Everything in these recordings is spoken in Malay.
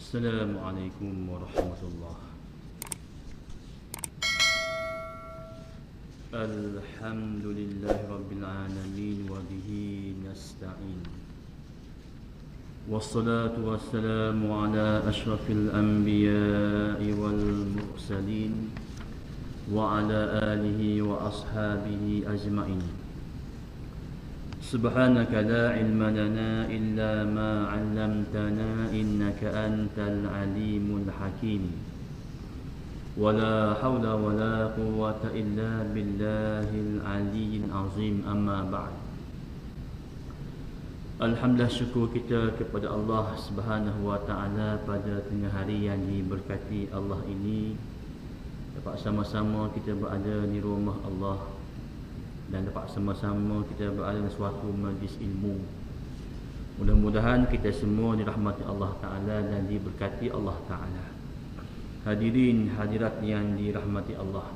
Assalamualaikum warahmatullahi. Alhamdulillahi rabbil alamin wa bihi nasta'in. Wassalatu wassalamu ala asyrafil anbiya'i wal mursalin wa ala alihi wa ashabihi ajma'in. Subhanaka la ilma lana illa ma 'allamtana innaka antal alimul hakim. Wala haula wala quwwata illa billahil aliyyil azim, amma ba'd. Alhamdulillah, syukur kita kepada Allah Subhanahu wa taala pada tengah hari yang diberkati Allah ini, dapat sama-sama kita berada di rumah Allah dan dapat sama-sama kita berada di suatu majlis ilmu. Mudah-mudahan kita semua dirahmati Allah Ta'ala dan diberkati Allah Ta'ala. Hadirin hadirat yang dirahmati Allah,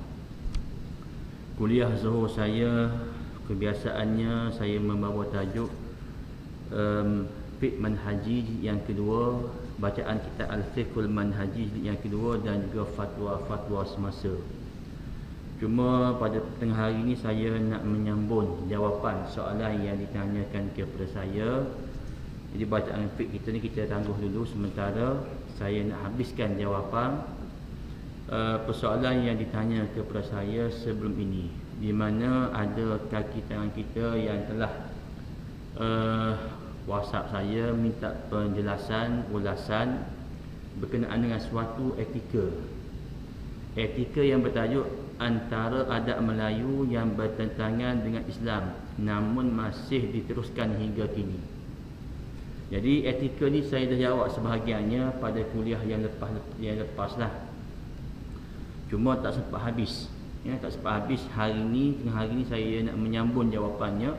kuliah zuhur saya kebiasaannya saya membawa tajuk fiqh manhaji yang kedua, bacaan kitab al-fiqhul manhaji yang kedua, dan juga fatwa-fatwa semasa. Cuma pada tengah hari ini saya nak menyambung jawapan soalan yang ditanyakan kepada saya. Jadi bacaan fiqh kita ni kita tangguh dulu sementara. Saya nak habiskan jawapan persoalan yang ditanya kepada saya sebelum ini, di mana ada kaki tangan kita yang telah WhatsApp saya minta penjelasan, ulasan berkenaan dengan suatu etika yang bertajuk antara adat Melayu yang bertentangan dengan Islam namun masih diteruskan hingga kini. Jadi etika ni saya dah jawab sebahagiannya pada kuliah yang lepas lah. Cuma tak sempat habis. Tak sempat habis hari ni, tengah hari ni saya nak menyambung jawapannya.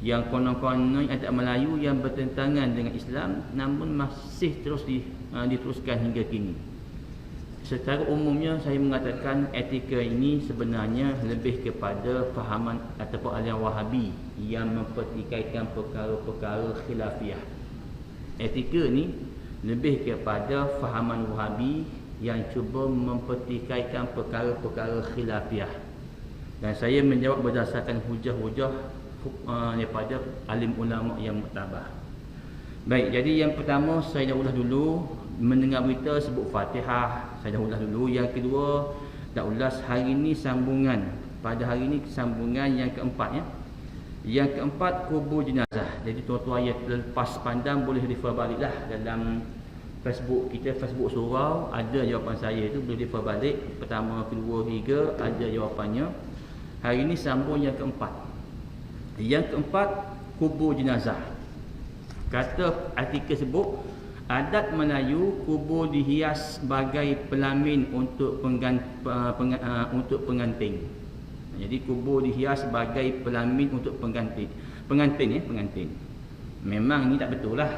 Yang konon-konon adat Melayu yang bertentangan dengan Islam namun masih terus diteruskan hingga kini. Secara umumnya saya mengatakan etika ini sebenarnya lebih kepada fahaman ataupun aliran Wahabi yang mempertikaikan perkara-perkara khilafiyah. Etika ni lebih kepada fahaman Wahabi yang cuba mempertikaikan perkara-perkara khilafiyah. Dan saya menjawab berdasarkan hujah-hujah daripada alim ulama yang muktabar. Baik, jadi yang pertama saya dah ulas dulu mendengar berita sebut Fatihah, saya dah ulas dulu. Yang kedua dah ulas hari ni sambungan. Pada hari ni sambungan yang keempat ya. Yang keempat, kubur jenazah. Jadi tuan-tuan yang lepas pandang boleh refer baliklah dalam Facebook kita, Facebook surau, ada jawapan saya tu, boleh refer balik. Pertama, kedua, tiga ada jawapannya. Hari ni sambung yang keempat. Yang keempat, kubur jenazah. Kata artikel sebut, adat Melayu kubur dihias sebagai pelamin untuk pengantin. Jadi kubur dihias sebagai pelamin untuk pengantin. Pengantin. Memang ini tak betul lah.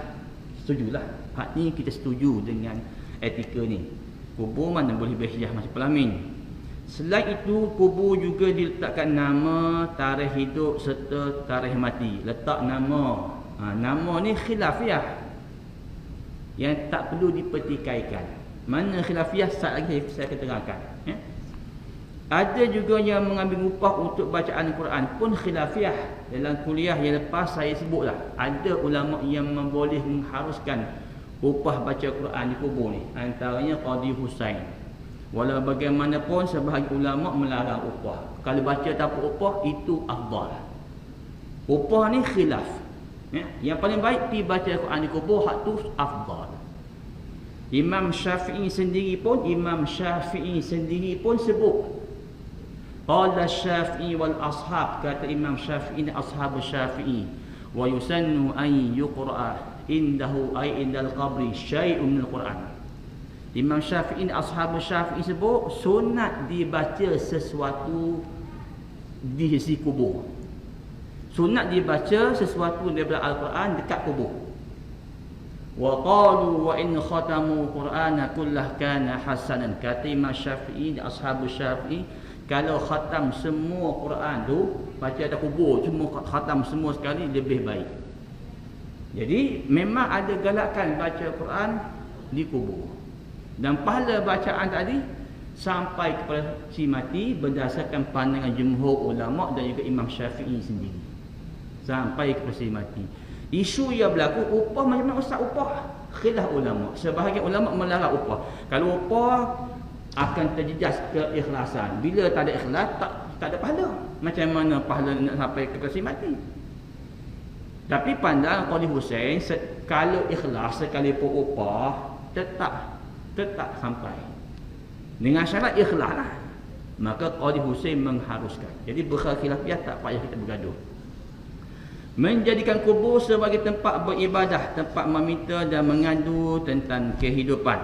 Setujulah. Hak ni kita setuju dengan etika ni. Kubur mana boleh berhias macam pelamin. Selain itu, kubur juga diletakkan nama, tarikh hidup serta tarikh mati. Letak nama. Nama ni khilafiyah yang tak perlu dipertikaikan. Mana khilafiyah saat lagi saya akan terangkan. Ada juga yang mengambil upah untuk bacaan Quran pun khilafiyah. Dalam kuliah yang lepas saya sebutlah, ada ulama yang boleh mengharuskan upah baca Quran di kubur ni. Antaranya Qadi Husain. Walau bagaimanapun sebahagian ulama melarang upah. Kalau baca tanpa upah itu afdal. Upah ni khilaf. Yang paling baik pi baca Quran di kubur, hak tu afdal. Imam Syafi'i sendiri pun sebut. Qala Syafi'i wal ashab, kata Imam Syafi'i dan ashabus Syafi'i, wa yusannu an yuqra'a indahu ay indal qabri syai'un minal Quran. Imam Syafi'i dan ashabus Syafi'i sebut sunat dibaca sesuatu di sisi kubur. Sunat dibaca sesuatu daripada Al-Quran dekat kubur. Wa qalu wa in khatamu Qur'ana kullah kana hasanan. Kata Imam Syafi'i dan ashabus Syafi'i, kalau khatam semua Quran tu baca atas kubur, semua khatam semua sekali lebih baik. Jadi memang ada galakan baca Quran di kubur. Dan pahala bacaan tadi sampai kepada si mati berdasarkan pandangan jumhur ulama dan juga Imam Syafi'i sendiri. Sampai kepada si mati. Isu yang berlaku upah macam mana ustaz upah? Khilaf ulama. Sebahagian ulama melarang upah. Kalau upah akan terjejas keikhlasan. Bila tak ada ikhlas tak ada pahala. Macam mana pahala nak sampai kepada si mati? Tapi pandang Qadhi Hussein, kalau ikhlas sekalipun upah tetap sampai. Dengan syarat ikhlas lah. Maka Qadhi Hussein mengharuskan. Jadi berkhilafiyah tak payah kita bergaduh. Menjadikan kubur sebagai tempat beribadah, tempat meminta dan mengadu tentang kehidupan.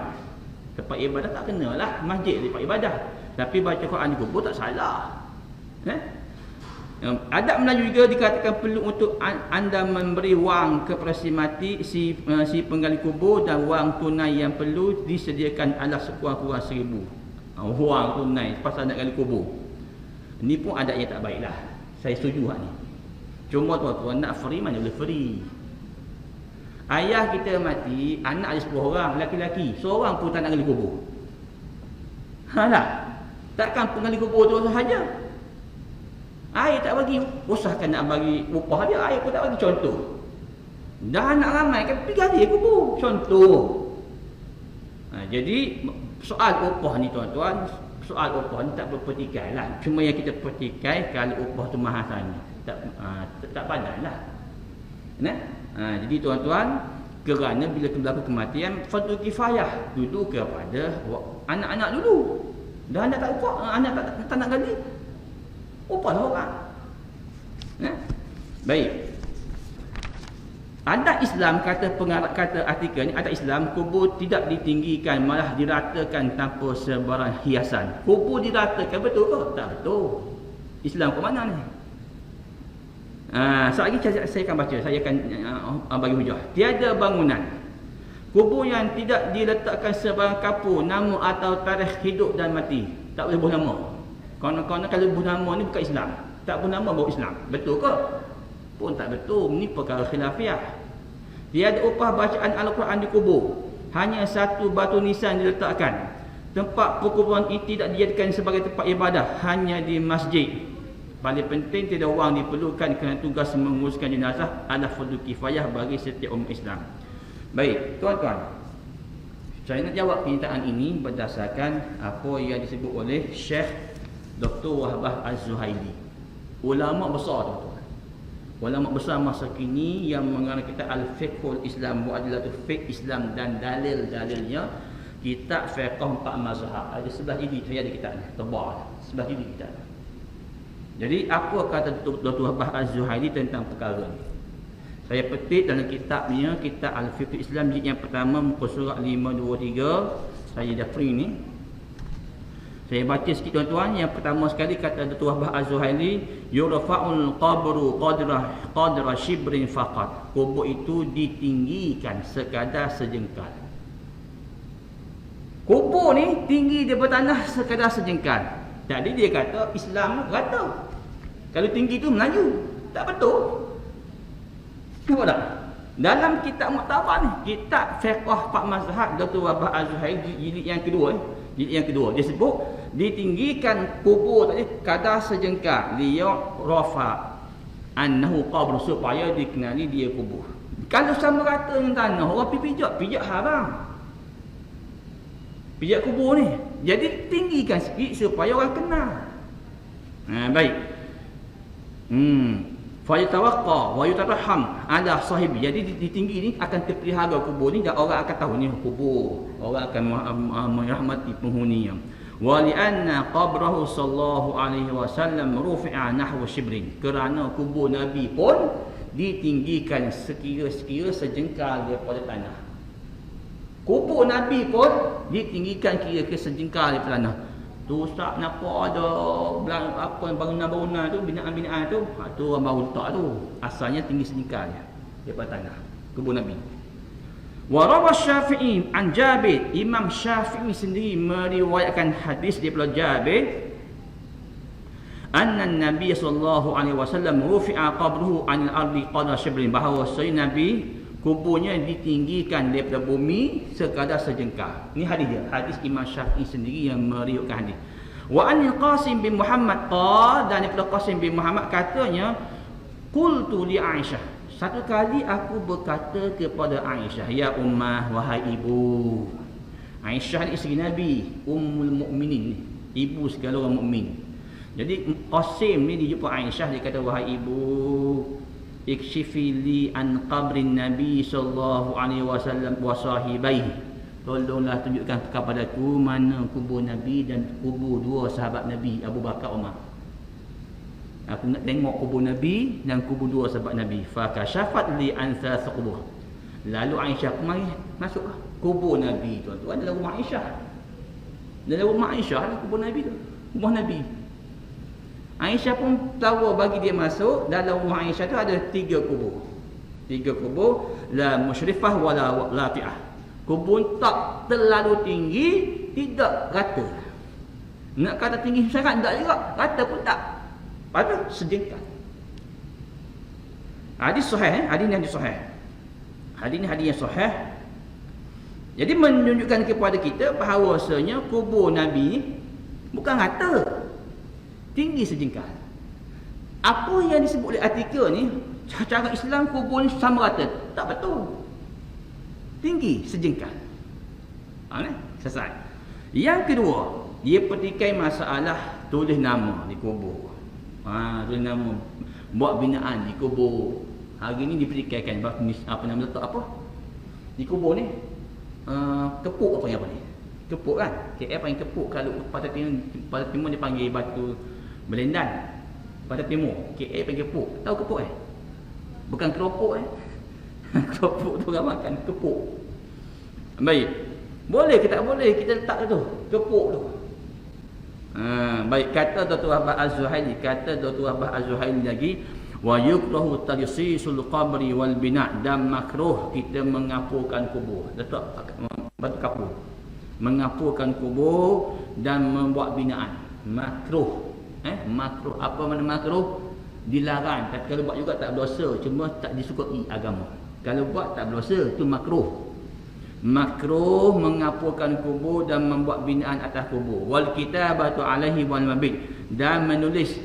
Tempat ibadah tak kenalah masjid tempat ibadah. Tapi baca Quran di kubur tak salah. Adab Melayu juga dikatakan perlu untuk anda memberi wang kepada si mati, si penggali kubur, dan wang tunai yang perlu disediakan adalah sekurang-kurang 1,000 wang tunai pasal nak gali kubur. Ini pun adab yang tak baiklah. Saya setuju hak ni. Cuma tuan-tuan nak free mana boleh free. Ayah kita mati, anak ada 10 orang, laki-laki, seorang pun tak nak gali kubur. Takkan penggali kubur tu sahaja. Air tak bagi, usahakan nak bagi upah dia, air pun tak bagi, contoh. Dah anak ramai kan pergi gali kubur, contoh. Jadi soal upah ni tuan-tuan, soal upah ni tak berpertikai lah. Cuma yang kita pertikai kalau upah tu mahal sangat, tak pandai lah. Jadi tuan-tuan, kerana bila berlaku kematian, fardu kifayah dulu kepada anak-anak dulu. Dah anak tak upah, anak tak nak gali, upahlah orang. Baik. Adat Islam, kata pengarang, kata artikel ni, adat Islam kubur tidak ditinggikan, malah diratakan tanpa sebarang hiasan. Kubur diratakan, betul ke? Tak betul. Islam ke mana ni? Sekali lagi saya akan baca, saya akan bagi hujah. Tiada bangunan kubur yang tidak diletakkan sebarang kapur, nama atau tarikh hidup dan mati. Tak boleh buh nama. Kerana kalau buh nama ni bukan Islam. Tak buh nama baru Islam. Betul ke? Pun tak betul. Ini perkara khilafiyah. Tiada upah bacaan Al-Quran di kubur. Hanya satu batu nisan diletakkan. Tempat perkuburan ini tidak dijadikan sebagai tempat ibadah, hanya di masjid. Paling penting tidak wang diperlukan kerana tugas menguruskan jenazah adalah fardu kifayah bagi setiap umat Islam. Baik, tuan-tuan. Saya nak jawab pernyataan ini berdasarkan apa yang disebut oleh Syekh Dr. Wahbah Az-Zuhaili. Ulama besar, tuan-tuan. Ulama besar masa kini yang mengarang kitab Al-Fiqhul Islam, Mu'adilatul Fiqh Islam dan dalil-dalilnya, kitab fiqh 4 mazhab. Ada sebelah ini saya ada kitab ni, tebal. Sebelah ini kitab. Jadi apa kata Dr. Wahbah Az-Zuhaili tentang perkara ni? Saya petik dalam kitabnya, kitab Al-Fiqh Islam jilid yang pertama, muka surat 523. Saya dah print ni. Saya baca sikit tuan-tuan. Yang pertama sekali kata Dr. Wahbah Az-Zuhaili, yurfa'ul qabru qadra shibrin faqat. Kubur itu ditinggikan sekadar sejengkal. Kubur ni tinggi daripada tanah sekadar sejengkal. Jadi dia kata Islam rata. Kalau tinggi tu Melayu. Tak betul. Nampak tak? Dalam kitab Mu'tabar ni, kitab fiqh 4 mazhab Dr. Wahbah Az-Zuhaili jilid yang kedua, dia sebut ditinggikan kubur tadi kadar sejengkal liyurafa annahu qabr, supaya dikenali dia kubur. Kalau sama rata dengan tanah, orang pergi pijak haram. Pijak kubur ni. Jadi tinggikan sikit supaya orang kenal. Baik. Fa yatawaqqa wa yutarham ala sahibi. Jadi ditinggi ni akan terpelihara kubur ni dan orang akan tahu ni kubur. Orang akan merahmati penghuninya. Wa li anna qabrahu sallallahu alaihi wasallam rufi'a nahwa shibrin. Kerana kubur Nabi pun ditinggikan sekira-sekira sejengkal daripada tanah. Kubur Nabi pun ditinggikan kira-kira sejengkal daripada tanah. Tu ustaz nampak ada apa bangunan-bangunan tu, binaan-binaan tu, tu orang baru letak tu. Asalnya tinggi sejengkal daripada tanah. Kubur Nabi. Wa rawa Syafi'i an Jabir, Imam Syafi'i sendiri meriwayatkan hadis daripada Jabir, anna Nabi sallallahu alaihi wasallam rufi'a qabruhu 'anil ardi qadra shibrin, bahawa Nabi kuburnya ditinggikan daripada bumi sekadar sejengkal. Ini hadis dia, hadis Imam Syafi'i sendiri yang meriwayatkan hadis. Wa anil Qasim bin Muhammad qala, dan daripada Qasim bin Muhammad katanya, qultu li Aisyah, satu kali aku berkata kepada Aisyah, ya ummah, wahai ibu. Aisyah ni isteri Nabi, ummul mukminin, ibu segala orang mukmin. Jadi Qasim ni dia jumpa Aisyah, dia kata, wahai ibu, ikshifi li an qabrin Nabi sallallahu alaihi wasallam wa sahibaihi, tolonglah tunjukkan kepadaku mana kubur Nabi dan kubur dua sahabat Nabi, Abu Bakar, Umar. Aku nak tengok kubur Nabi dan kubur dua sahabat Nabi. Fa kashafat li an thalath qubur. Lalu Aisyah mari masuk kubur Nabi, tuan-tuan, dalam rumah Aisyah. Dalam rumah Aisyah ada kubur Nabi tu, rumah Nabi. Aisyah pun tahu bagi dia masuk. Dalam rumah Aisyah tu ada 3 kubur. 3 kubur, la musyrifah wala lafi'ah. Kubur tak terlalu tinggi, tidak rata. Nak kata tinggi sangat tak juga, rata pun tak. Pada sejengkal. Hadis sahih, hadis ni hadis sahih. Hadis ni hadis yang sahih. Jadi menunjukkan kepada kita bahawasanya kubur Nabi bukan rata, tinggi sejengkal. Apa yang disebut oleh artikel ni, cara Islam kubur ni sama rata, tak betul. Tinggi sejengkal. Selesai. Yang kedua, dia petikai masalah tulis nama di kubur. Tulis nama, buat binaan di kubur. Hari ni dipetikaikan apa nama letak apa di kubur ni, kepuk apa ni, kepuk kan, KL panggil kepuk. Kalau pada timur dia panggil batu belendan. Pada timur KL panggil kepuk. Tahu kepuk bukan keropok keropok tu orang makan, kepuk. Baik, boleh ke tak boleh kita letak tu kepuk tu. Baik, kata Dr. Wahbah Az-Zuhaili, kata Dr. Wahbah Az-Zuhaili lagi, wa yukrahu tarsisul qabri wal bina', dan makruh kita mengapurkan kubur, letak batu kapur, mengapurkan kubur dan membuat binaan. Makruh. Makruh. Apa mana makruh? Dilarang. Tapi kalau buat juga tak berdosa, cuma tak disukai agama. Kalau buat tak berdosa, itu makruh. Makruh mengapurkan kubur dan membuat binaan atas kubur. Wal kitabatu alaihi wal mabit, dan menulis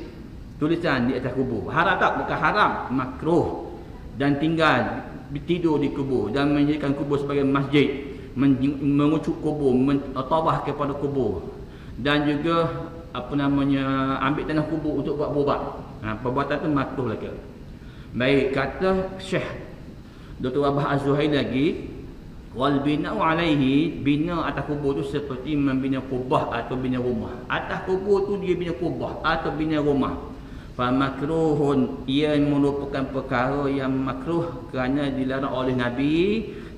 tulisan di atas kubur. Haram tak? Bukan haram, makruh. Dan tinggal tidur di kubur dan menjadikan kubur sebagai masjid, mengucuk kubur, tawaf kepada kubur, dan juga apa namanya, ambil tanah kubur untuk buat berubat. Perbuatan tu makruh lagi. Baik, kata Syekh Dr. Wahbah Az-Zuhaili lagi, wal bina'u alaihi, bina atas kubur tu seperti membina kubah atau bina rumah. Atas kubur tu dia bina kubah atau bina rumah. Fa makruhun, ia merupakan perkara yang makruh kerana dilarang oleh Nabi,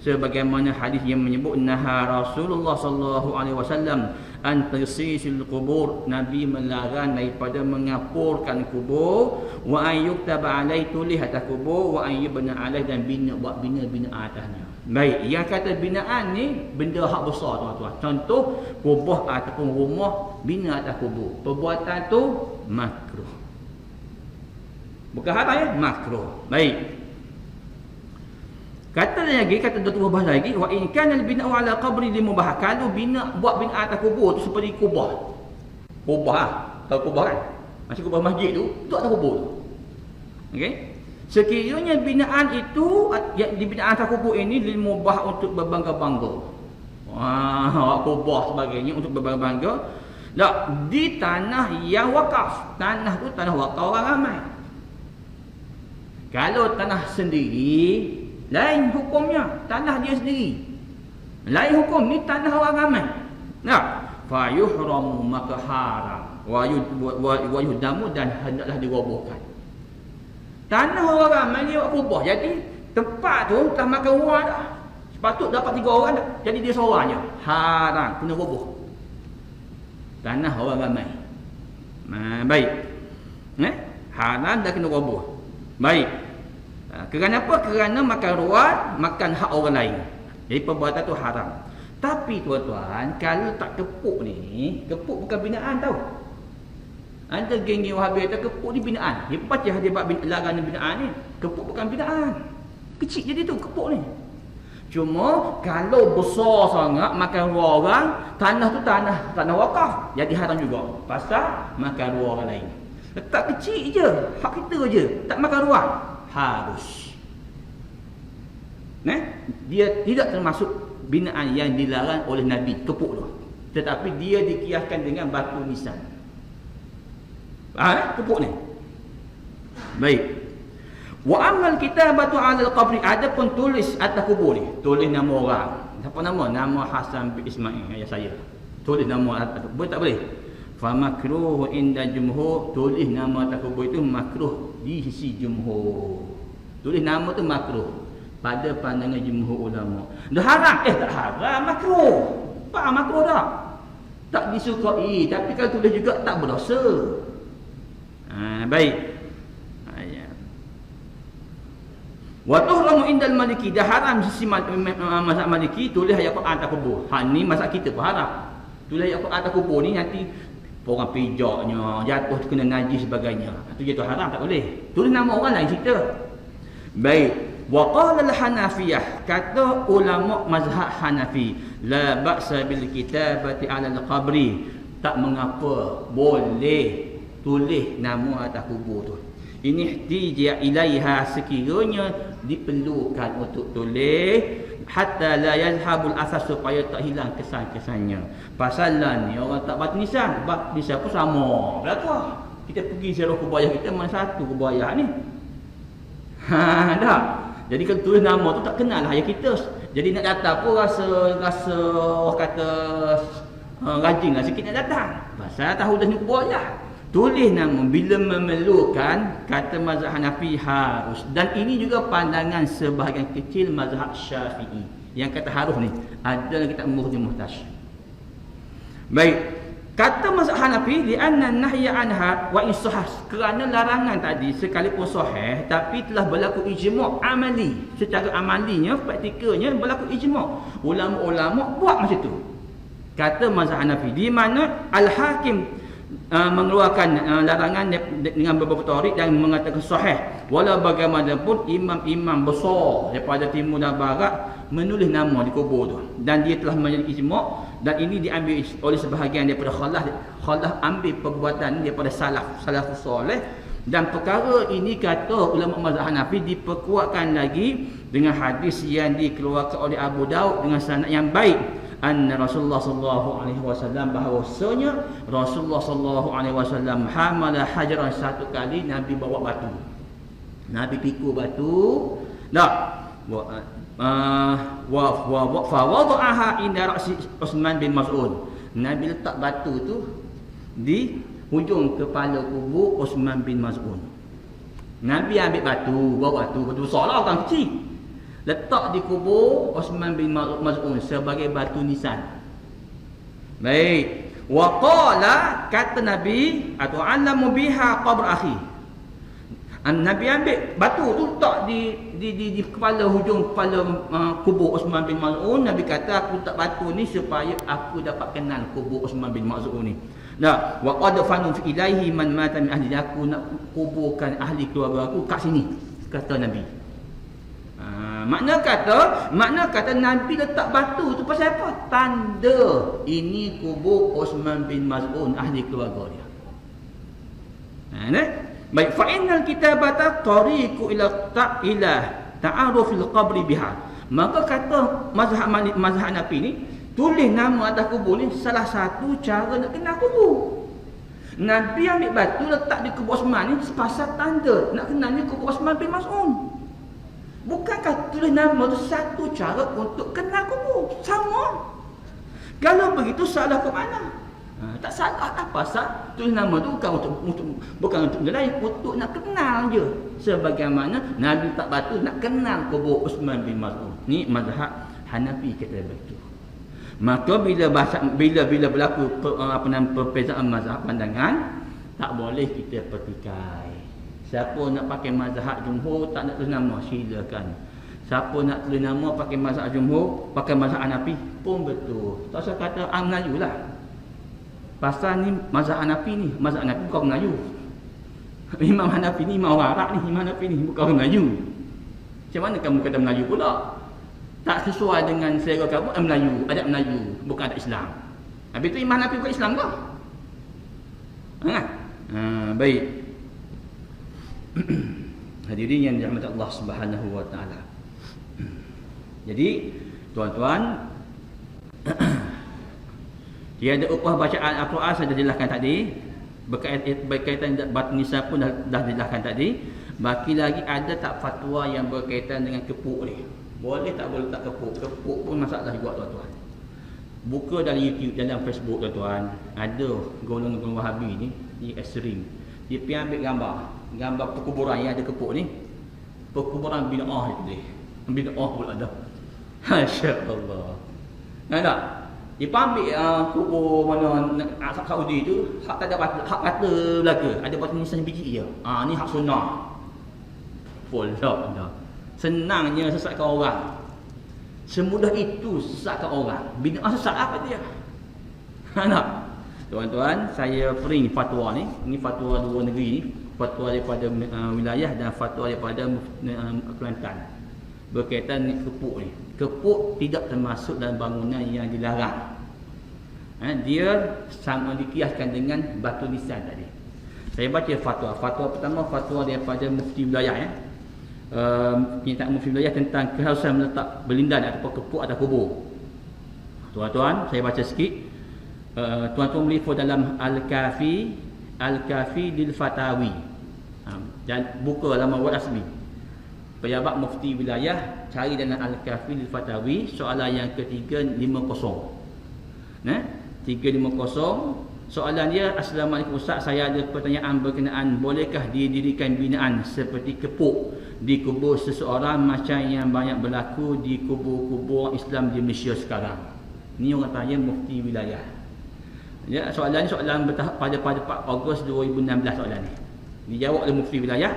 sebagaimana hadis yang menyebut naha Rasulullah sallallahu alaihi wasallam an tarsisil qubur, Nabi melarang daripada mengapurkan kubur, wa ayyuktaba alai, tulis atas kubur, wa ayyubna alai, dan buat bina atasnya. Baik, yang kata binaan ni benda hak besar, tuan-tuan. Contoh kubur ataupun rumah, bina atas kubur. Perbuatan tu makruh. Bukan haram, makruh. Baik. Kata lagi, kata Dr. Wahbah lagi, wa in kana al-bina'u ala qabri limubah, kalau buat bina atas kubur tu seperti kubah. Kubah, tahu kubah kan? Macam kubah masjid tu atas kubur tu. Okey? Sekiranya binaan itu, yang dibina atas kubur ini, limubah, untuk berbangga-bangga. Kubah sebagainya untuk berbangga-bangga. Di tanah yang wakaf. Tanah tu tanah wakaf orang ramai. Kalau tanah sendiri, lain hukumnya, tanah dia sendiri. Lain hukum, ni tanah orang ramai. Fa yuhramu, maka haram. Wa yuhdamu, dan hendaklah dirobohkan. Tanah orang ramai ni buat kubah. Jadi tempat tu tak makan orang dah. Sepatut dapat 3 orang dah. Jadi dia seorang je. Haram, kena roboh. Tanah orang ramai. Baik. Haram dah kena roboh. Baik. Kerana apa? Kerana makan ruat, makan hak orang lain. Jadi perbuatan tu haram. Tapi tuan-tuan, kalau tak kepuk ni, kepuk bukan binaan tau. Ada geng-geng Wahabi kata kepuk ni binaan. Dia baca dia buat larangan binaan ni. Kepuk bukan binaan. Kecil jadi tu kepuk ni. Cuma kalau besar sangat makan dua orang, tanah tu tanah wakaf, jadi haram juga. Pasal makan dua orang lain. Letak kecil je, hak kita je, tak makan dua, harus. Dia tidak termasuk binaan yang dilarang oleh Nabi, kepuk tu. Tetapi dia dikiaskan dengan batu nisan. Kepuk ni. Baik. Wa amal kitabatu 'ala al-qabri, adapun tulis atas kubur ni, tulis nama orang. Apa nama? Nama Hasan bin Ismail, ayah saya. Tulis nama atas kubur tak boleh. Fa makruh inda jumhur, tulis nama atas kubur itu makruh di sisi jumhur. Tulis nama tu makruh pada pandangan jumhur ulama. Dah haram? Tak haram, makruh. Apa makruh dah? Tak disukai, tapi kalau tulis juga tak berdosa. Baik. Wa tuhramu indal maliki, dah haram sisi mazhab maliki tulis ayat Quran atas kubur. Ni mazhab kita pun haram. Tulis ayat Quran atas kubur ni nanti orang pijaknya, jatuh kena najis sebagainya. Itu jatuh haram, tak boleh. Tulis nama orang lain cerita. Baik. Wa qala al-Hanafiyah, kata ulama mazhab Hanafi, la ba'sa bil kitabati 'ala al-qabri, tak mengapa, boleh tulis nama atas kubur tu. Ini ihtija ilaiha, sekiranya diperlukan untuk tulis, hatta la yazhabul asas, supaya tak hilang kesan-kesannya. Pasal lah ni orang tak batu nisan, batu nisan pun sama. Berapa? Kita pergi seluruh kebaya kita, mana satu kebaya ni? Dah. Jadi kalau tulis nama tu tak kenal lah ayah kita. Jadi nak datang pun rasa orang kata rajin lah sikit nak datang. Pasal tahu dah ni kebaya. Tulis nama bila memerlukan, kata mazhab Hanafi harus. Dan ini juga pandangan sebahagian kecil mazhab Syafi'i. Yang kata harus ni, ada yang kita muhtaj. Baik. Kata mazhab Hanafi, li'anna nahya anha wa insahas, kerana larangan tadi sekalipun sahih, tapi telah berlaku ijma' amali. Secara amalinya, praktikalnya berlaku ijma'. Ulama-ulama buat macam tu. Kata mazhab Hanafi, di mana al-hakim mengeluarkan larangan dengan beberapa tarik dan mengatakan sahih. Walau bagaimanapun imam-imam besar daripada timur dan barat menulis nama di kubur tu, dan dia telah menjadi ijma', dan ini diambil oleh sebahagian daripada khalaf ambil perbuatan daripada salafus soleh. Dan perkara ini kata ulama mazhab Hanafi diperkuatkan lagi dengan hadis yang dikeluarkan oleh Abu Daud dengan sanad yang baik, anna Rasulullah sallallahu alaihi wasallam, bahawasanya Rasulullah sallallahu alaihi wasallam hamala hajaran, satu kali Nabi bawa batu. Nabi pikul batu. Dah. Wa wada'aha inda ra'si Utsman bin Mas'ud. Nabi letak batu tu di hujung kepala kubur Utsman bin Mas'ud. Nabi ambil batu, bawa batu besar lah, bukan kecil. Letak di kubur Utsman bin Mas'ud sebagai batu nisan. Baik. Wa qala, kata Nabi, atau alamu biha qabr akhi. Nabi ambil batu tu letak di kepala, hujung kepala kubur Utsman bin Mas'ud. Nabi kata, aku letak batu ni supaya aku dapat kenal kubur Utsman bin Mas'ud ni. Nah, wa qad fanu fi ilaihi man mata min ahli, aku nak kuburkan ahli keluarga aku kat sini, kata Nabi. Makna kata Nabi letak batu tu pasal apa? Tanda ini kubur Utsman bin Mas'ud, ahli keluarga dia. Baik, fa innal kitabata tariqu ila ta'arufil qabri biha. Maka kata mazhab Hanafi ni, tulis nama atas kubur ni salah satu cara nak kenal kubur. Nabi ambil batu letak di kubur Utsman ni sepasal tanda nak kenalnya kubur Utsman bin Mas'ud. Bukankah tulis nama tu satu cara untuk kenal kubur? Sama. Kalau begitu salah ke mana? Tak salah lah, pasal tulis nama tu bukan untuk lain, untuk nak kenal je. Sebagaimana Nabi tak batu nak kenal kubur Utsman bin Mas'ud. Ni mazhab Hanafi kata begitu. Maka bila berlaku perbezaan mazhab pandangan, tak boleh kita pertikai. Siapa nak pakai mazhab jumhur tak nak tulis nama, silakan. Siapa nak tulis nama pakai mazhab jumhur, pakai mazhab Hanafi pun betul. Tak usah kata Melayu lah. Pasal ni mazhab Hanafi ni, mazhab Hanafi bukan Melayu. Imam Hanafi ni imam orang Arab ni, Imam Hanafi ni bukan orang Melayu. Macam mana kamu kata Melayu pula? Tak sesuai dengan selera kamu, Melayu, adat Melayu, bukan adat Islam. Habis tu iman Nabi bukan Islam ke? Baik. Hadirin yang dirahmati Allah Subhanahu wa taala. Jadi, tuan-tuan, tiada upah bacaan Al-Quran saya dah jelaskan tadi. Berkaitan batu nisa pun dah jelaskan tadi. Baki lagi ada tak fatwa yang berkaitan dengan kepuk ni? Boleh tak boleh tak kepuk? Kepuk pun masalah juga, tuan-tuan. Buka dalam YouTube, dalam Facebook, tuan-tuan, ada golongan-golongan Wahabi ni, dia ekstrim. Dia pergi ambil gambar perkuburan yang ada kepuk ni. Perkuburan bid'ah itu dia. Bid'ah pula dah. Masya-Allah. Nampak? Dia ambil kubur mana Arab Saudi tu, hak tak ada hak kata belaka, ada batu nisan biji je. Ni hak sunnah. Pulak dah. Senangnya sesatkan orang. Semudah itu sesatkan orang. Bid'ah sesat apa dia? Nampak? Tuan-tuan, saya print fatwa ni. Ini fatwa dua negeri ni. Fatwa daripada wilayah dan fatwa daripada Kelantan. Berkaitan dengan kepuk ni. Kepuk tidak termasuk dalam bangunan yang dilarang. Dia sama dikiaskan dengan batu nisan tadi. Saya baca fatwa. Fatwa pertama, fatwa daripada mufti wilayah. Pernyataan mufti wilayah tentang keharusan meletak berlindan ataupun kepuk atau kubur. Tuan-tuan, saya baca sikit. Tuan-tuan boleh follow dalam Al-Kafi lil Fatawi. Dan buka laman web rasmi. Pejabat mufti wilayah, cari dalam Al-Kafi lil Fatawi, soalan yang ke-350. 350. Soalan dia, Assalamualaikum Ustaz, saya ada pertanyaan berkenaan bolehkah didirikan binaan seperti kepuk di kubur seseorang macam yang banyak berlaku di kubur-kubur Islam di Malaysia sekarang? Ini orang tanya mufti wilayah. Ya, soalan ni soalan bertahap pada 4 Ogos 2016 soalan ni. Dijawab oleh mufti wilayah.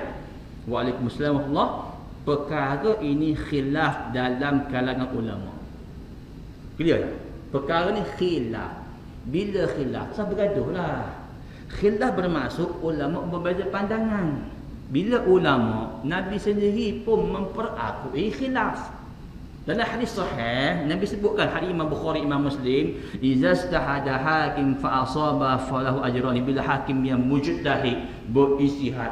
Waalaikumsalam warahmatullahi. Perkara ini khilaf dalam kalangan ulama. Clear? Perkara ni khilaf. Bila khilaf? Saya bergaduh lah. Khilaf bermaksud ulama berbeza pandangan. Bila ulama, Nabi sendiri pun memperakui khilaf. Dalam hadis sahih, Nabi sebutkan, hadis Imam Bukhari, Imam Muslim, "Idza istahada hakim fa asaba falahu ajran." Bila hakim yang mujtahid beristihad,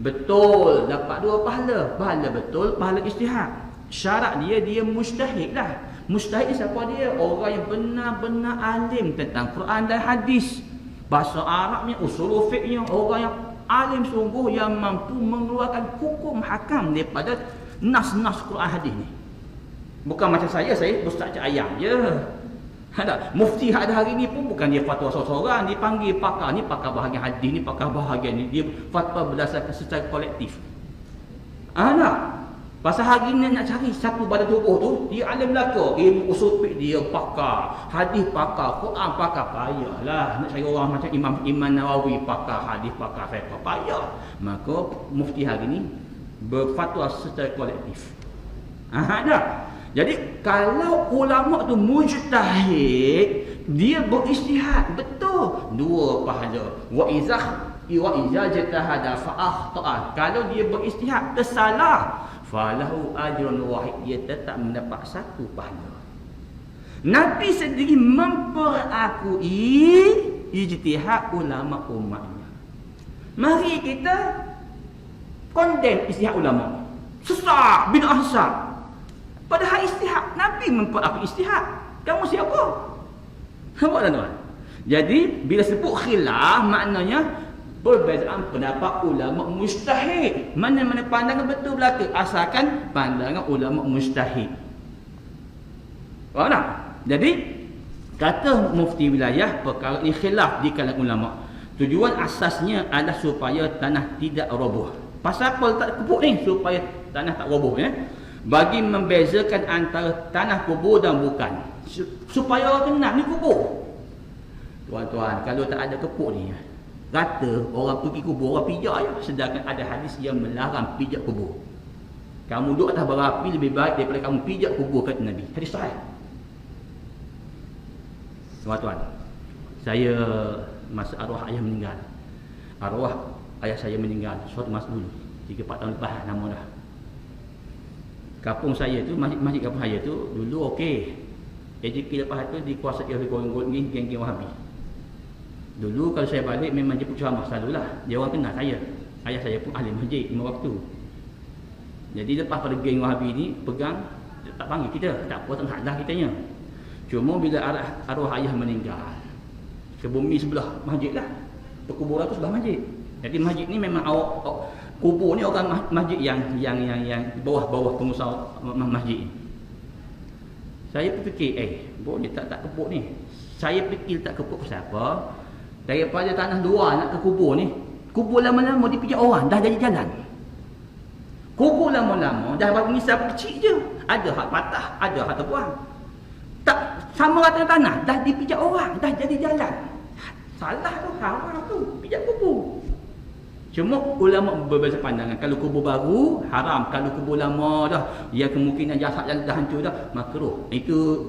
betul dapat 2 pahala. Pahala betul, pahala istihad. Syarat dia mujtahid lah. Mujtahid siapa dia? Orang yang benar-benar alim tentang Quran dan hadis. Bahasa Arabnya, usul fiqhnya, orang yang alim sungguh yang mampu mengeluarkan hukum hakam daripada nas-nas Quran hadis ni. Bukan macam saya ustaz cak ayam je. Ada mufti ada hari ni pun bukan dia fatwa seorang-seorang, dipanggil pakar ni, pakar bahagian hadis ni, pakar bahagian ni, dia fatwa berdasarkan secara kolektif. Ada pasal hari ni nak cari satu badan tubuh tu, dia alim belaka, ilmu usul fiqh dia pakar, hadis pakar, Quran pakar, payahlah nak cari orang macam Imam Nawawi pakar hadis, pakar fiqh, payah. Maka mufti hari ni berfatwa secara kolektif. Ada. Jadi kalau ulama tu mujtahid, dia beristihad, betul 2 pahala. Wa iza jatahada fa akhta'a. Kalau dia beristihad tersalah, falahu ajrun wahid, dia tetap mendapat 1 pahala. Nabi sendiri memperakui ijtihad ulama umatnya. Mari kita condemn ijtihad ulama. Sesat, bid'ah sesat. Padahal istihad, Nabi memperakui istihad. Kamu siapa? Nampak tuan-tuan? Jadi bila sebut khilaf, maknanya perbezaan pendapat ulama mujtahid. Mana-mana pandangan betul belaka, asalkan pandangan ulama mujtahid. Faham tak? Jadi kata mufti wilayah, perkara ini khilaf di kalangan ulama. Tujuan asasnya adalah supaya tanah tidak roboh. Pasal apa letak kepuk ni? Supaya tanah tak roboh, ya. Bagi membezakan antara tanah kubur dan bukan, supaya orang kenal ni kubur. Tuan-tuan, kalau tak ada kepuk ni, kata orang pergi kubur, orang pijak je. Sedangkan ada hadis yang melarang pijak kubur. Kamu duduk atas berapi lebih baik daripada kamu pijak kubur, kata Nabi. Hadis sahih. Tuan-tuan, saya masa arwah ayah meninggal, arwah ayah saya meninggal suatu masa dulu, 3-4 tahun lepas nama dah. Kampung saya tu, masjid kampung saya tu dulu okey. AJK lepas tu dikuasai oleh golongan geng-geng Wahabi. Dulu kalau saya balik memang jemput ceramah selalulah. Dia orang kenal saya. Ayah saya pun ahli masjid 5 waktu. Jadi lepas pada geng Wahabi ni pegang, tak panggil kita, tak apa, tak hadlah kitanya. Cuma bila arwah ayah meninggal, ke bumi sebelah masjid lah. Perkuburan tu sebelah masjid. Jadi masjid ni memang kubur ni orang masjid yang bawah pengusaha masjid. Saya fikir, boleh tak kebuk ni. Saya fikir tak kebuk pasal apa? Daripada tanah luar nak ke kubur ni, kubur lama-lama dipijak orang, dah jadi jalan. Kubur lama-lama dah baru ngisap kecil je. Ada hak patah, ada hak terbuang. Tak sama rata tanah, dah dipijak orang, dah jadi jalan. Salah tu, haram tu, pijak kubur. Cuma ulama berbeza pandangan. Kalau kubur baru haram, kalau kubur lama dah, yang kemungkinan jasad yang dah hancur dah, makruh. Itu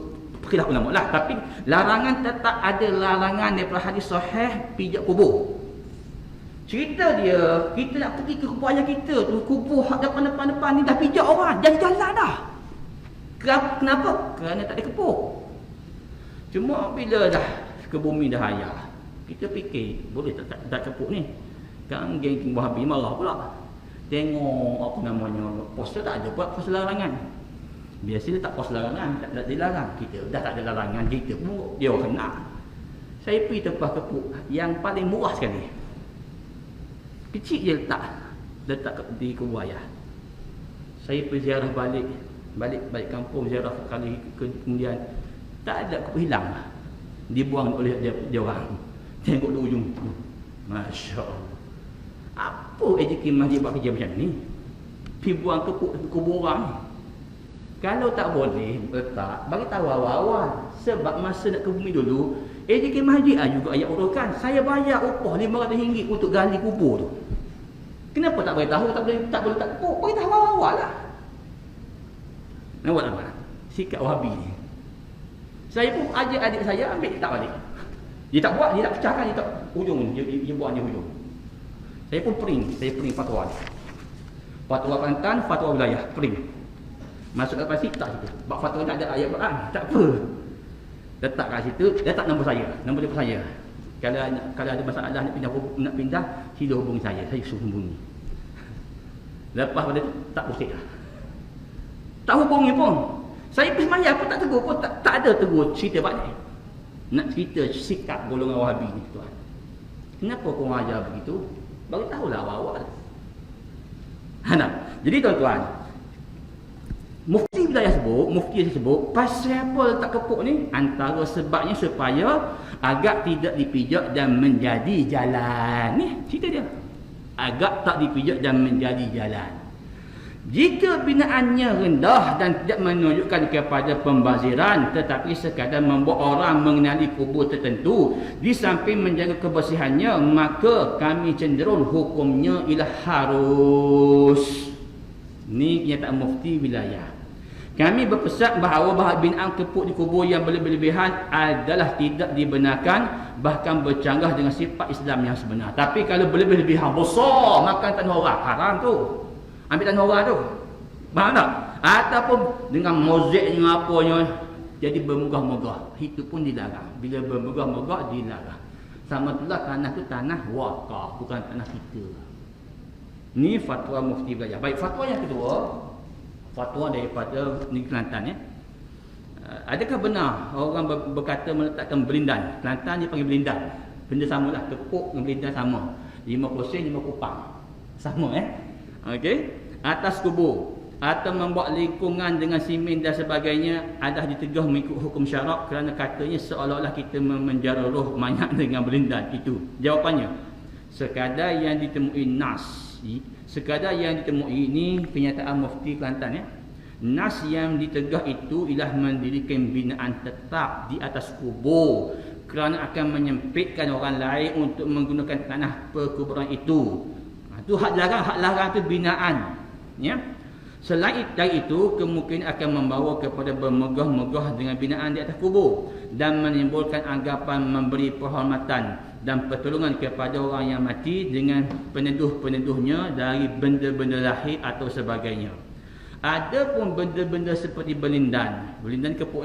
khilaf ulama lah. Tapi larangan tetap ada larangan daripada hadis sahih pijak kubur. Cerita dia, kita nak pergi ke kubur ayah kita tu, kubur hak depan ni dah pijak orang, jadi jalan dah. Kenapa? Kerana tak ada kepuk. Cuma bila dah ke bumi dah ayah, kita fikir boleh tak kepuk ni. Kan geng Wahabi marah pula. Tengok apa namanya, poster tak ada buat poster larangan. Biasanya tak poster larangan, tak dilarang. Kita dah tak ada larangan, kita pun dia orang kena. Saya pergi tempat kepuk yang paling murah sekali. Kecil je letak di kubur ayah. Saya pergi ziarah balik kampung, ziarah kali kemudian tak ada kepuk hilang. Dibuang oleh dia orang. Tengok di ujung. Masya Allah. Apa AJK masjid buat kerja macam ni? Pergi buang kubur orang ni. Kalau tak boleh letak, bagi tahu awal-awal. Sebab masa nak ke bumi dulu, AJK masjid juga ayat urutkan. Saya bayar upah RM500 untuk gali kubur tu. Kenapa tak beritahu? Tak boleh tak kepuk. Beritahu awal-awal lah. Nampak tak? Sikap Wahabi ni. Saya pun ajak adik saya ambil tak balik. Dia tak buat, dia tak pecahkan, dia tak ujung, dia buat dia ujung. Saya pun print fatwa ni. Fatwa Kelantan, fatwa wilayah, print. Masuk kat pasir, tak situ. Sebab fatwa tak ada ayat Quran, tak apa. Letak kat situ, letak nombor telefon saya. Kalau ada masalah nak pindah, sila hubungi saya suruh hubungi. Lepas pada tu, tak pusing lah. Tak hubungi pun. Saya pergi semayang pun tak tegur pun, tak ada tegur cerita balik. Nak cerita sikap golongan Wahabi ni tuan. Kenapa kau ajar begitu? Bagi tahulah awal-awal. Jadi tuan-tuan, mufti sebut pasal apa letak kepuk ni? Antara sebabnya supaya agak tidak dipijak dan menjadi jalan. Ni cerita dia. Agak tak dipijak dan menjadi jalan. Jika binaannya rendah dan tidak menunjukkan kepada pembaziran, tetapi sekadar membuat orang mengenali kubur tertentu di samping menjaga kebersihannya, maka kami cenderung hukumnya ialah harus. Ini kenyataan mufti wilayah. Kami berpesan bahawa binaan kepuk di kubur yang berlebihan adalah tidak dibenarkan, bahkan bercanggah dengan sifat Islam yang sebenar. Tapi kalau berlebihan besar makan tanah orang, haram tu. Ambil tanah orang tu. Faham tak? Ataupun dengan mozaik dengan apanya, jadi bermegah-megah. Itu pun dilarang. Bila bermegah-megah dilarang. Sama itulah tanah tu tanah wakaf, bukan tanah kita. Ni fatwa mufti wilayah. Baik, fatwa yang kedua, fatwa daripada Negeri Kelantan ya. Adakah benar orang berkata meletakkan belindan? Kelantan dia panggil belindan. Benda samalah, kepuk dengan belindan sama. 5 sen, 5 kupang. Sama Okey. Atas kubur atau membuat lingkungan dengan simen dan sebagainya adalah ditegah mengikut hukum syarak, kerana katanya seolah-olah kita memenjara roh mayat dengan belindan. Itu jawapannya. Sekadar yang ditemui ini kenyataan mufti Kelantan ya. Nas yang ditegah itu ialah mendirikan binaan tetap di atas kubur, kerana akan menyempitkan orang lain untuk menggunakan tanah perkuburan itu. Itu hak larang tu binaan ya. Selain dari itu, kemungkinan akan membawa kepada bermegah-megah dengan binaan di atas kubur dan menimbulkan anggapan memberi penghormatan dan pertolongan kepada orang yang mati dengan peneduh-peneduhnya dari benda-benda lahir atau sebagainya. Ada pun benda-benda seperti belindan kepuk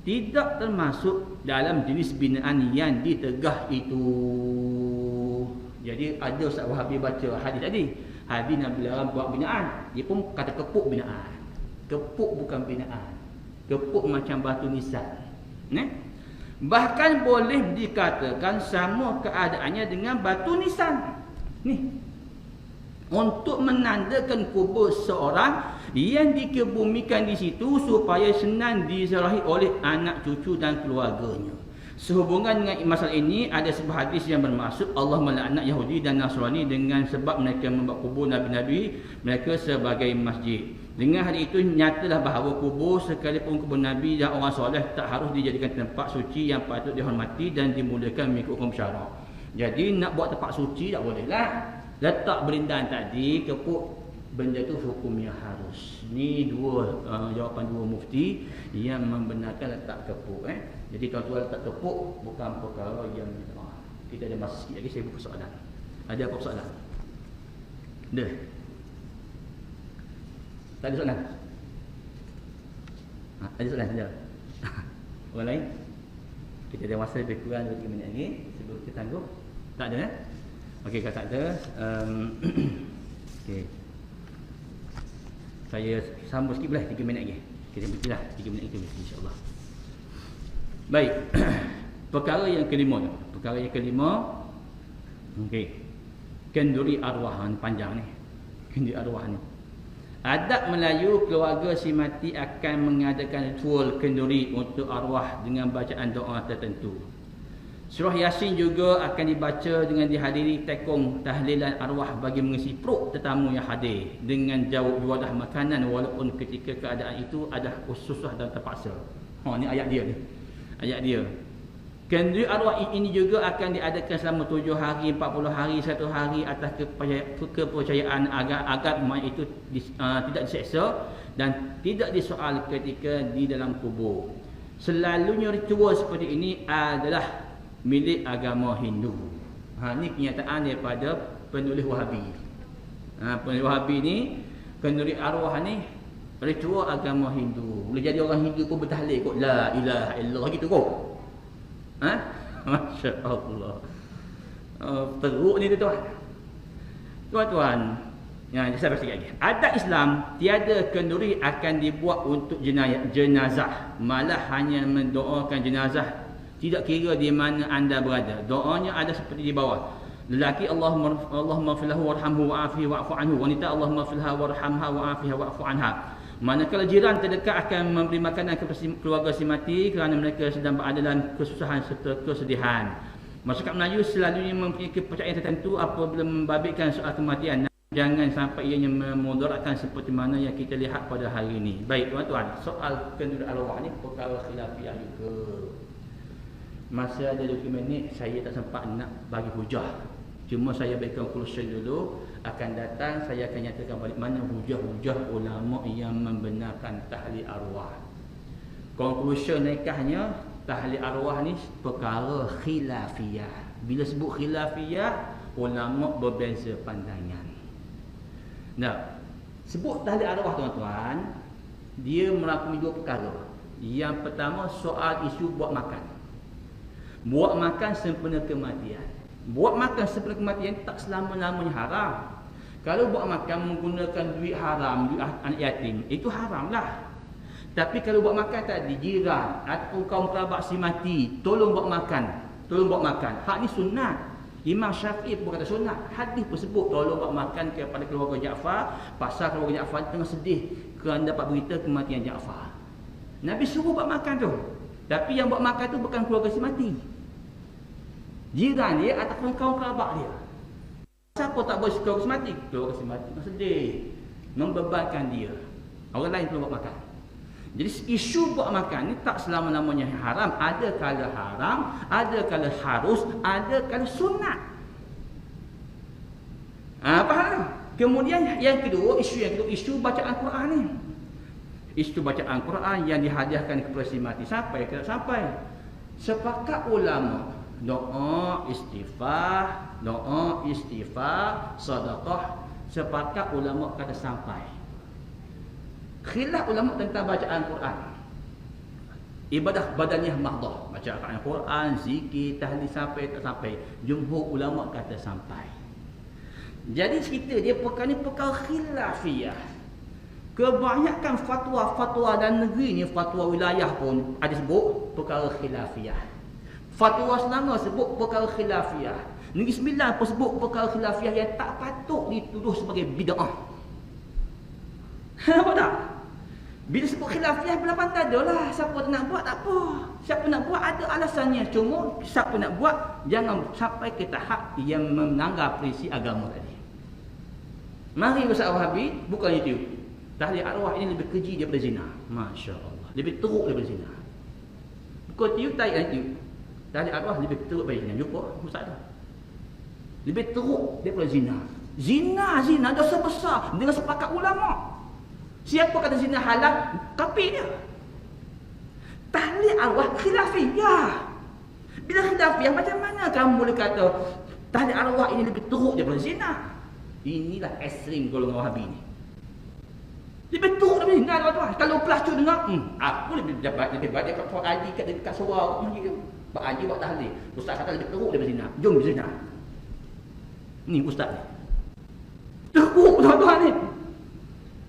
tidak termasuk dalam jenis binaan yang ditegah itu. Jadi ada Ustaz Wahabi baca hadis tadi, hadis Nabi larang buat binaan, dia pun kata kepuk binaan. Kepuk bukan binaan. Kepuk macam batu nisan. Bahkan boleh dikatakan sama keadaannya dengan batu nisan. Untuk menandakan kubur seorang yang dikebumikan di situ supaya senang diziarahi oleh anak cucu dan keluarganya. Sehubungan dengan masalah ini, ada sebuah hadis yang bermaksud Allah melaknat Yahudi dan Nasrani dengan sebab mereka membuat kubur Nabi-Nabi mereka sebagai masjid. Dengan hal itu, nyatalah bahawa kubur sekalipun kubur Nabi dan orang soleh tak harus dijadikan tempat suci yang patut dihormati dan dimuliakan mengikut hukum syarak. Jadi nak buat tempat suci tak boleh lah. Letak belindan tadi, kepuk benda tu hukumnya harus. Ni jawapan dua mufti yang membenarkan letak kepuk. Jadi tuan-tuan letak kepuk bukan perkara yang kita ada masa sikit lagi, saya buka soalan. Ada apa soalan? Dah. Tak ada soalan? Ada soalan? Ada. Orang lain? Kita ada masa lebih kurang 2-3 minit lagi sebelum kita tangguh. Tak ada Okey, kalau tak ada okey. Saya sambung sikit boleh 3 minit lagi. Kita berhentilah 3 minit itu insya-Allah. Baik. Perkara yang kelima. Okey. Kenduri arwah ni panjang ni. Kenduri arwah ni. Adat Melayu, keluarga si mati akan mengadakan ritual kenduri untuk arwah dengan bacaan doa tertentu. Surah Yasin juga akan dibaca dengan dihadiri tekong tahlilan arwah bagi mengisi perut tetamu yang hadir dengan jauh juadah makanan walaupun ketika keadaan itu ada susah dan terpaksa. Ni ayat dia ni. Ayat dia. Kenduri arwah ini juga akan diadakan selama 7 hari, 40 hari, 1 hari atas kepercayaan agar mayat itu tidak diseksa dan tidak disoal ketika di dalam kubur. Selalunya ritual seperti ini adalah milik agama Hindu. Ini kenyataan daripada penulis Wahabi. Penulis Wahabi ni, kenduri arwah ni ritual agama Hindu. Boleh jadi orang Hindu pun bertahlil kot la ilaha illallah gitu kot. Masya Allah. Teruk ni tuan. Tuan-tuan, saya baca lagi. Adat Islam tiada kenduri akan dibuat untuk jenazah, malah hanya mendoakan jenazah. Tidak kira di mana anda berada. Doanya ada seperti di bawah. Lelaki Allahumma filahu warhamhu wa'afihi wa'fu anhu. Wanita Allahumma filaha warhamha wa'afiha wa'fu anha. Manakala jiran terdekat akan memberi makanan kepada keluarga si mati kerana mereka sedang berada dalam kesusahan serta kesedihan. Masyarakat Melayu selalunya mempunyai kepercayaan tertentu apabila membabitkan soal kematian. Jangan sampai ianya memudaratkan seperti mana yang kita lihat pada hari ini. Baik tuan-tuan, soal kenduri arwah ni perkara khilafiyah juga. Masa ada 2 minit saya tak sempat nak bagi hujah. Cuma saya berikan conclusion dulu. Akan datang saya akan nyatakan balik mana hujah-hujah ulama yang membenarkan tahlil arwah. Conclusion nikahnya tahlil arwah ni perkara khilafiyah. Bila sebut khilafiyah, ulama berbeza pandangan. Nah, sebut tahlil arwah tuan-tuan, dia merangkumi 2 perkara. Yang pertama soal isu buat makan. Buat makan sempena kematian. Buat makan sempena kematian tak selama-lamanya haram. Kalau buat makan menggunakan duit haram, duit anak yatim, itu haramlah. Tapi kalau buat makan tadi jiran atau kaum kerabat si mati, tolong buat makan. Hak ni sunat. Imam Syafi'i pun kata sunat. Hadis pun sebut tolong buat makan kepada keluarga Ja'far, pasal keluarga Ja'far tengah sedih kerana dapat berita kematian Ja'far. Nabi suruh buat makan tu. Tapi yang buat makan tu bukan keluarga si mati, jiran dia ataupun kaum kerabat dia. Siapa tak boleh keluarga si mati? Keluarga si mati sedih, membebankan dia. Orang lain perlu buat makan. Jadi isu buat makan ni tak selama-lamanya haram. Ada kala haram, ada kala harus, ada kala sunat. Faham? Kemudian yang kedua, isu bacaan Quran ni. Isu bacaan Quran yang dihadiahkan kepada si mati sampai ke sampai. Sepakat ulama doa istighfar, sedekah, sepakat ulama kata sampai. Khilaf ulama tentang bacaan Quran. Ibadah badaniah mahdah, baca Al-Quran, zikir, tahlil sampai tak sampai. Jumhur ulama kata sampai. Jadi cerita dia perkara ni perkara khilafiyah. Kebanyakan fatwa-fatwa dan negeri ni, fatwa wilayah pun ada sebut perkara khilafiyah. Fatwa Selangor sebut perkara khilafiyah. Negeri Sembilan pun sebut perkara khilafiyah yang tak patut dituduh sebagai bid'ah. Nampak tak? Bila sebut khilafiyah berlapan tak ada lah. Siapa nak buat tak apa. Siapa nak buat ada alasannya. Cuma siapa nak buat jangan sampai ke tahap yang melanggar prinsip agama tadi. Mari Ustaz Wahabi bukan YouTube. Tahlil arwah ini lebih keji daripada zina. Masya Allah. Lebih teruk daripada zina. Bukan YouTube, tak YouTube. Tahlil arwah lebih teruk daripada zina. Jumpa Ustaz tu. Lebih teruk daripada zina. Zina dosa besar dengan sepakat ulama. Siapa kata zina halal, kafir dia. Tahlil arwah khilafiyah. Bila khilafiyah, macam mana kamu boleh kata tahlil arwah ini lebih teruk daripada zina? Inilah ekstrim golongan Wahabi ni. Lebih teruk daripada zina, tuan-tuan. Kalau pelacur dengar, aku lebih baik dekat Pak Haji dekat surau macam Pak Haji buat tahlil. Ustaz kata lebih teruk daripada zina. Jom zina. Ni ustaz ni. Teruk tuan-tuan ni.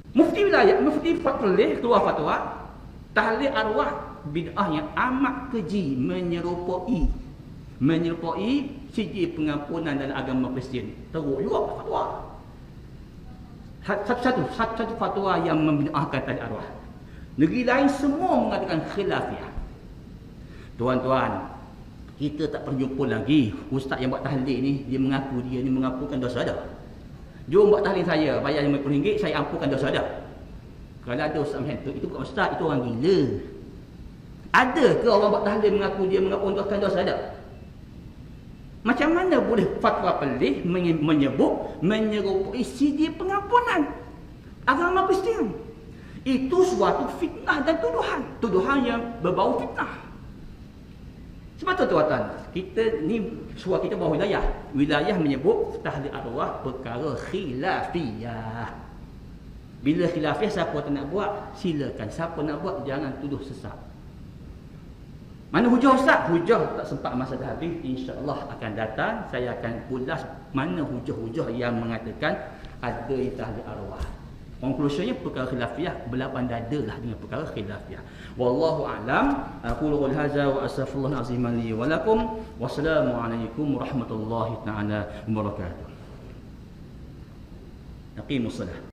Mufti wilayah, mufti Perlis keluar fatwa tahlil arwah bid'ah yang amat keji, menyerupai siji pengampunan dalam agama Kristian. Teruk juga fatwa. Satu fatwa yang membid'ahkan tahlil arwah. Negeri lain semua mengatakan khilafiyah. Tuan-tuan, kita tak perlu jumpa lagi ustaz yang buat tahlil ni, dia ni mengakukan dosa dah. Jom buat tahlil saya, bayar RM50, saya ampunkan dosa dah. Kalau ada ustaz macam tu, itu bukan ustaz, itu orang gila. Ada ke orang buat tahlil mengaku dia mengampunkan dosa dah? Macam mana boleh fatwa Perlis menyebut menyerupai sidi pengampunan agama Kristian? Itu suatu fitnah dan tuduhan yang berbau fitnah. Sebab tu tuan-tuan, kita ni suara kita bawah wilayah menyebut tahlil arwah perkara khilafiyah. Bila khilafiyah, siapa tak nak buat silakan, siapa nak buat jangan tuduh sesat. Mana hujah Ustaz? Hujah tak sempat masa dah habis, insya-Allah akan datang saya akan ulas mana hujah-hujah yang mengatakan ada tahlil arwah. Konklusinya perkara khilafiyah berlapan dadalah dengan perkara khilafiyah. Wallahu a'lam. Aku qul hadza wa astaghfirullah azim li wa lakum. Wassalamualaikum warahmatullahi taala wabarakatuh. Aqimus salat.